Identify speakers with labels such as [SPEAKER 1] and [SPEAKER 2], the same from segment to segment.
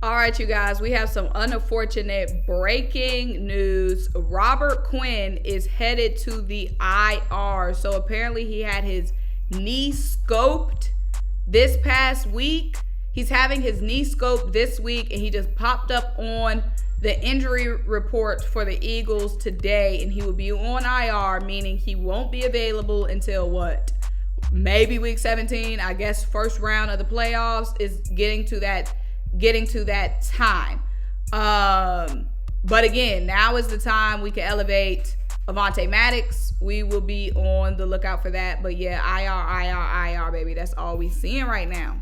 [SPEAKER 1] All right, you guys, we have some unfortunate breaking news. Robert Quinn is headed to the IR. So apparently he had his knee scoped this past week. He's having his knee scoped this week, and he just popped up on the injury report for the Eagles today, and he will be on IR, meaning he won't be available until what? Maybe week 17. I guess first round of the playoffs is getting to that time. But again, now is the time we can elevate Avonte Maddox. We will be on the lookout for that. But yeah, IR, baby. That's all we seeing right now.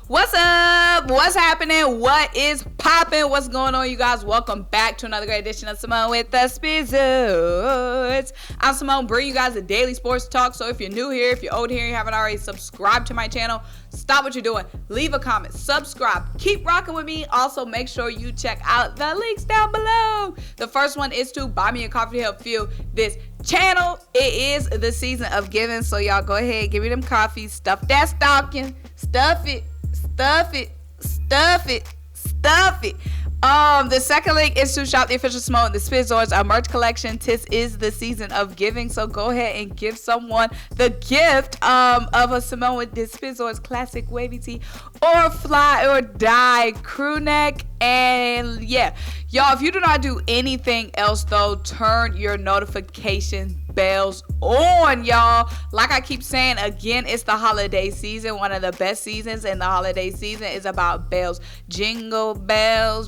[SPEAKER 1] What's up? What's happening? What is popping? What's going on, you guys? Welcome back to another great edition of Symone with the Sports. I'm Symone, bringing you guys a daily sports talk. So if you're new here, if you're old here, you haven't already subscribed to my channel, stop what you're doing. Leave a comment, subscribe, keep rocking with me. Also, make sure you check out the links down below. The first one is to buy me a coffee to help fuel this channel. It is the season of giving, so y'all go ahead, give me them coffees, stuff that stocking, stuff it. Stuff it. The second link is to shop the official Symone the Sports merch collection. This is the season of giving, so go ahead and give someone the gift of a Symone with the Sports classic wavy tee or fly or die crew neck. And yeah, y'all, if you do not do anything else though, turn your notification bells on, y'all. Like I keep saying, again, it's the holiday season. One of the best seasons in the holiday season is about bells. Jingle bells,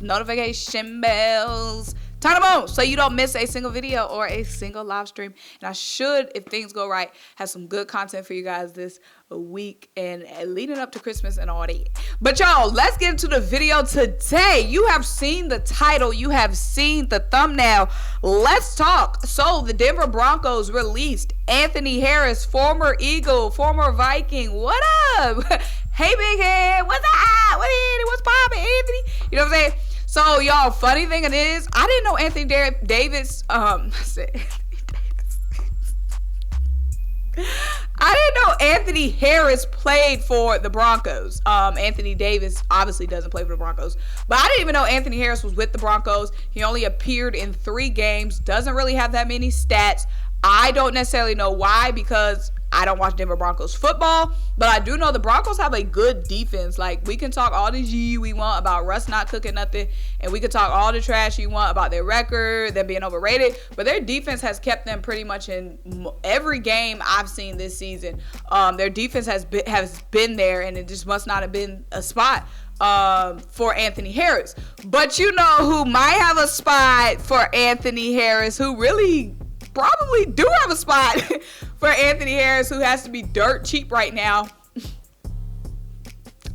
[SPEAKER 1] notification bells. Turn them on so you don't miss a single video or a single live stream. And I should, if things go right, have some good content for you guys this week and leading up to Christmas and all that. But y'all, let's get into the video today. You have seen the title. You have seen the thumbnail. Let's talk. So the Denver Broncos released Anthony Harris, former Eagle, former Viking. What up? Hey, big head. What's up? What's poppin', Anthony? You know what I'm saying? So, y'all, funny thing it is, I didn't know Anthony Davis, I didn't know Anthony Harris played for the Broncos. Anthony Davis obviously doesn't play for the Broncos, but I didn't even know Anthony Harris was with the Broncos. He only appeared in 3 games, doesn't really have that many stats. I don't necessarily know why, because I don't watch Denver Broncos football, but I do know the Broncos have a good defense. Like, we can talk all the we want about Russ not cooking nothing, and we can talk all the trash you want about their record, them being overrated, but their defense has kept them pretty much in every game I've seen this season. Their defense has been there, and it just must not have been a spot for Anthony Harris. But you know who might have a spot for Anthony Harris, who really probably do have a spot for Anthony Harris, who has to be dirt cheap right now.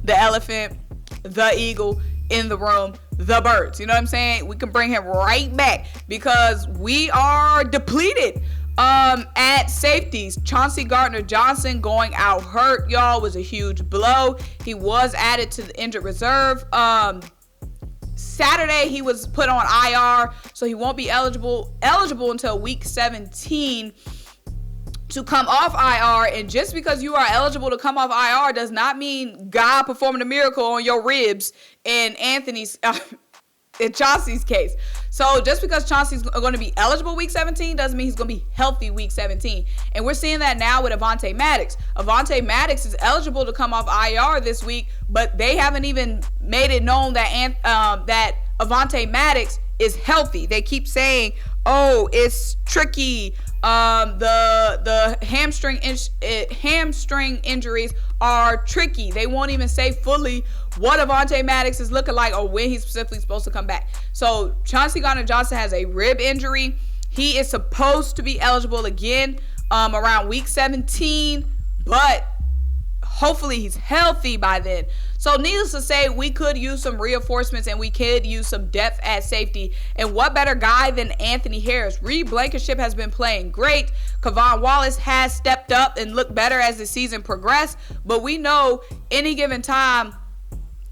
[SPEAKER 1] The elephant, the eagle in the room, the birds. You know what I'm saying? We can bring him right back because we are depleted at safeties. Chauncey Gardner-Johnson going out hurt, y'all, was a huge blow. He was added to the injured reserve. Saturday he was put on IR, so he won't be eligible until week 17 to come off IR. And just because you are eligible to come off IR does not mean God performed a miracle on your ribs in in Chauncey's case. So just because Chauncey's going to be eligible week 17 doesn't mean he's going to be healthy week 17. And we're seeing that now with Avonte Maddox. Avonte Maddox is eligible to come off IR this week, but they haven't even made it known that that Avonte Maddox is healthy. They keep saying, oh, it's tricky. The hamstring injuries are tricky. They won't even say fully what Avonte Maddox is looking like or when he's specifically supposed to come back. So Chauncey Gardner-Johnson has a rib injury. He is supposed to be eligible again around week 17, but hopefully he's healthy by then. So needless to say, we could use some reinforcements and we could use some depth at safety. And what better guy than Anthony Harris? Reed Blankenship has been playing great. Kevon Wallace has stepped up and looked better as the season progressed. But we know any given time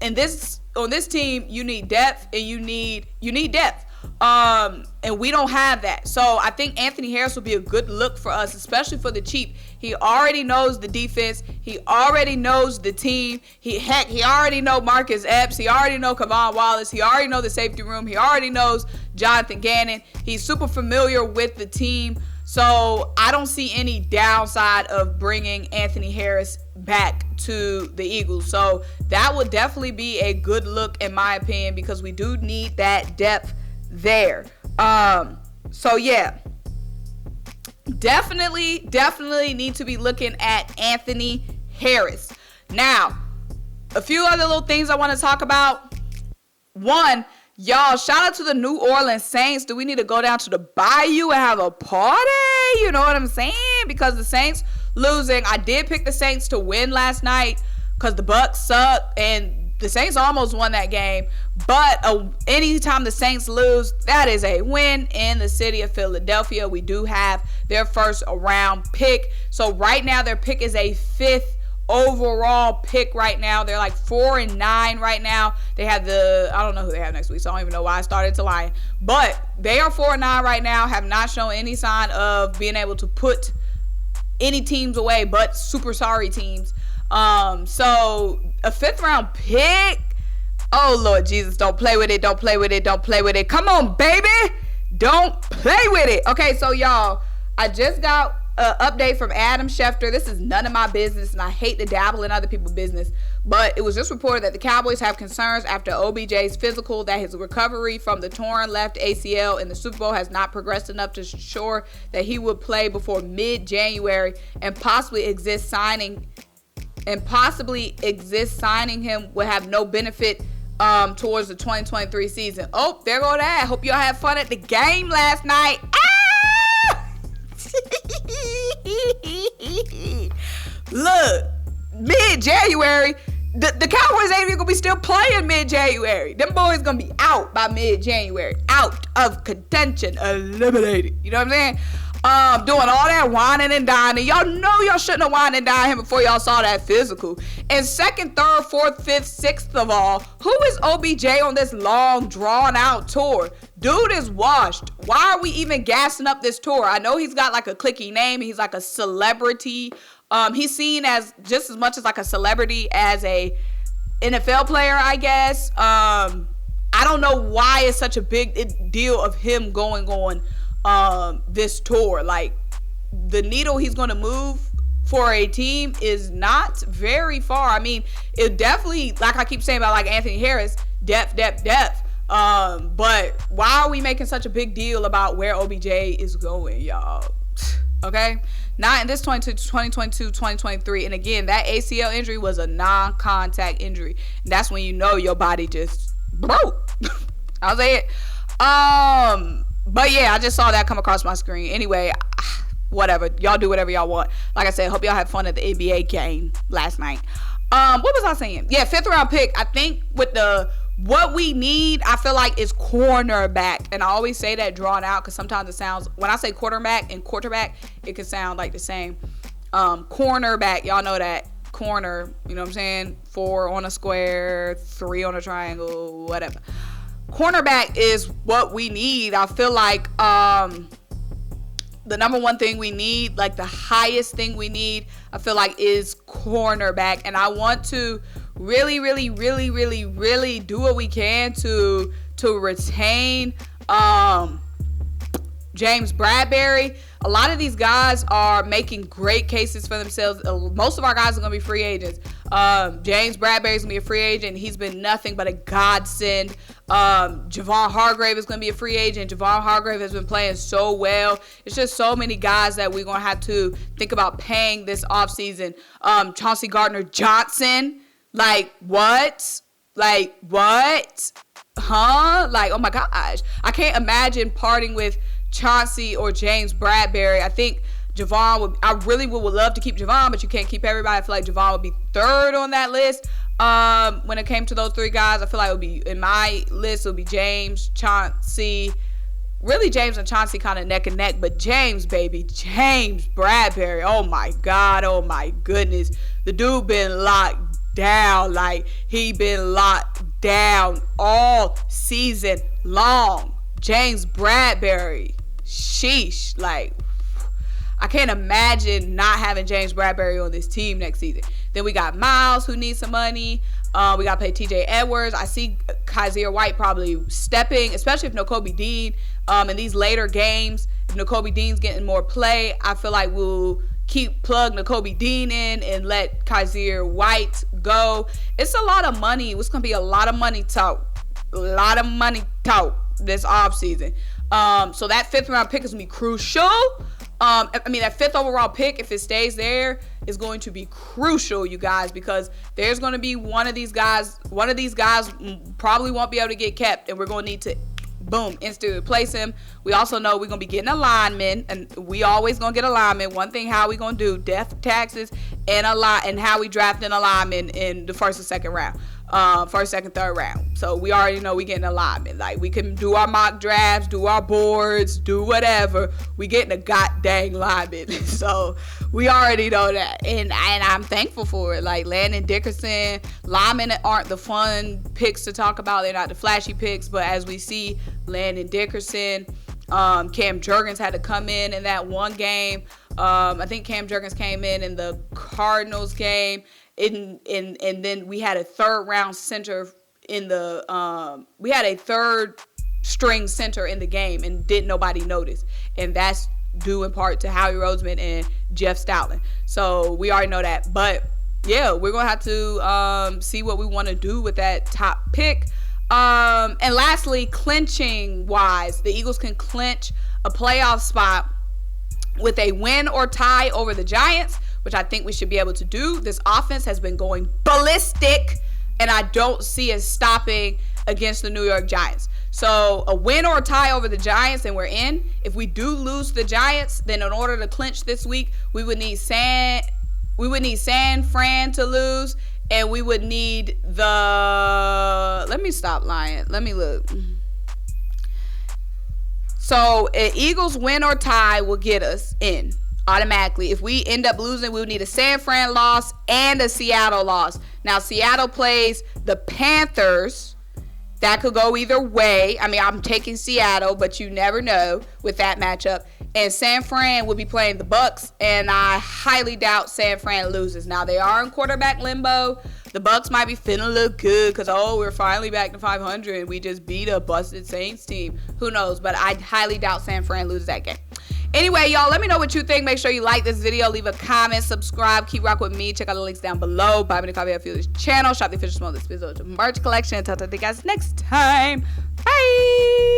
[SPEAKER 1] on this team, you need depth and you need depth. And we don't have that. So I think Anthony Harris will be a good look for us, especially for the cheap. He already knows the defense. He already knows the team. He already know Marcus Epps. He already know Kevon Wallace. He already know the safety room. He already knows Jonathan Gannon. He's super familiar with the team. So I don't see any downside of bringing Anthony Harris back to the Eagles. So that would definitely be a good look in my opinion, because we do need that depth there. So yeah, definitely need to be looking at Anthony Harris. Now, a few other little things I want to talk about. One, y'all, shout out to the New Orleans Saints. Do we need to go down to the Bayou and have a party? You know what I'm saying? Because the Saints losing. I did pick the Saints to win last night because the Bucs suck, and the Saints almost won that game. But anytime the Saints lose, that is a win in the city of Philadelphia. We do have their first round pick. So right now their pick is a 5th overall pick right now. They're like 4-9 right now. They have I don't know who they have next week, so I don't even know why I started to lie. But they are 4-9 right now, have not shown any sign of being able to put any teams away but super sorry teams. So a 5th round pick. Oh Lord Jesus, don't play with it. Don't play with it. Don't play with it. Come on, baby. Don't play with it. Okay, so y'all, I just got an update from Adam Schefter. This is none of my business, and I hate to dabble in other people's business, but it was just reported that the Cowboys have concerns after OBJ's physical that his recovery from the torn left ACL in the Super Bowl has not progressed enough to ensure that he would play before mid-January, and possibly exist signing him would have no benefit towards the 2023 season. Oh, there go that. Hope y'all had fun at the game last night. Look, mid-January, the Cowboys ain't even gonna be still playing mid-January. Them boys gonna be out by mid-January, out of contention, eliminated. You know what I'm saying? Doing all that whining and dining. Y'all know y'all shouldn't have whined and dined him before y'all saw that physical. And 2nd, 3rd, 4th, 5th, 6th of all, who is OBJ on this long, drawn-out tour? Dude is washed. Why are we even gassing up this tour? I know he's got like a clicky name. He's like a celebrity. He's seen as just as much as like a celebrity as a NFL player, I guess. I don't know why it's such a big deal of him going on this tour. Like, the needle he's going to move for a team is not very far. I mean, it definitely, like I keep saying about like Anthony Harris, depth. But why are we making such a big deal about where OBJ is going, y'all? Okay? Not in this 2022, 2023. And again, that ACL injury was a non-contact injury. And that's when you know your body just broke. I'll say it. But yeah, I just saw that come across my screen. Anyway, whatever. Y'all do whatever y'all want. Like I said, hope y'all had fun at the NBA game last night. What was I saying? Yeah, 5th round pick. I think with what we need, I feel like, is cornerback. And I always say that drawn out because sometimes it sounds, when I say quarterback and quarterback, it can sound like the same. Cornerback, y'all know that. Corner, you know what I'm saying? 4 on a square, 3 on a triangle, whatever. Cornerback is what we need. I feel like the number one thing we need, like the highest thing we need, I feel like is cornerback. And I want to really do what we can to retain James Bradberry. A lot of these guys are making great cases for themselves. Most of our guys are going to be free agents. James Bradberry is going to be a free agent. He's been nothing but a godsend. Javon Hargrave is going to be a free agent. Javon Hargrave has been playing so well. It's just so many guys that we're going to have to think about paying this offseason. Chauncey Gardner-Johnson. Like, what? Huh? Like, oh my gosh. I can't imagine parting with Chauncey or James Bradberry. I think Javon I really would love to keep Javon, but you can't keep everybody. I feel like Javon would be 3rd on that list. When it came to those 3 guys, I feel like it would be, in my list, it would be James, Chauncey. Really, James and Chauncey kind of neck and neck, but James Bradberry. Oh my God, oh my goodness. The dude been locked down. Like, he been locked down all season long. James Bradbury, sheesh, like, I can't imagine not having James Bradbury on this team next season. Then we got Miles, who needs some money. We got to play TJ Edwards. I see Kaiser White probably stepping, especially if NAKOBE Dean, in these later games. If NAKOBE Dean's getting more play, I feel like we'll plug NAKOBE Dean in and let Kaiser White go. It's a lot of money. It's going to be a lot of money talk. A lot of money talk this offseason. So that 5th round pick is going to be crucial. That 5th overall pick, if it stays there, is going to be crucial, you guys, because there's going to be one of these guys probably won't be able to get kept, and we're going to need to, boom, instantly replace him. We also know we're going to be getting a lineman, and we always going to get a lineman. One thing, how we going to do death taxes and how we draft an alignment in the 1st and 2nd round. 1st, 2nd, 3rd round. So we already know we getting alignment. Like, we can do our mock drafts, do our boards, do whatever. We getting a goddamn lineman. So we already know that. And I'm thankful for it. Like, Landon Dickerson, linemen aren't the fun picks to talk about. They're not the flashy picks. But as we see, Landon Dickerson, Cam Jurgens had to come in that one game. I think Cam Jurgens came in the Cardinals game. And then we had a 3rd round center in the we had a 3rd string center in the game, and didn't nobody notice, and that's due in part to Howie Roseman and Jeff Stoutland. So we already know that. But yeah, we're gonna have to see what we want to do with that top pick. And lastly, clinching wise, the Eagles can clinch a playoff spot with a win or tie over the Giants, which I think we should be able to do. This offense has been going ballistic, and I don't see it stopping against the New York Giants. So a win or a tie over the Giants, and we're in. If we do lose the Giants, then in order to clinch this week, we would need San Fran to lose, and we would need let me stop lying. Let me look. So an Eagles win or tie will get us in automatically. If we end up losing, we would need a San Fran loss and a Seattle loss. Now, Seattle plays the Panthers. That could go either way. I mean, I'm taking Seattle, but you never know with that matchup. And San Fran will be playing the Bucks, and I highly doubt San Fran loses. Now, they are in quarterback limbo. The Bucks might be feeling a little good because, we're finally back to 500 and we just beat a busted Saints team. Who knows? But I highly doubt San Fran loses that game. Anyway, y'all, let me know what you think. Make sure you like this video, leave a comment, subscribe, keep rock with me. Check out the links down below. Buy me the coffee at this channel. Shop the official SymoneWithTheSports merch collection. Talk to you guys next time. Bye.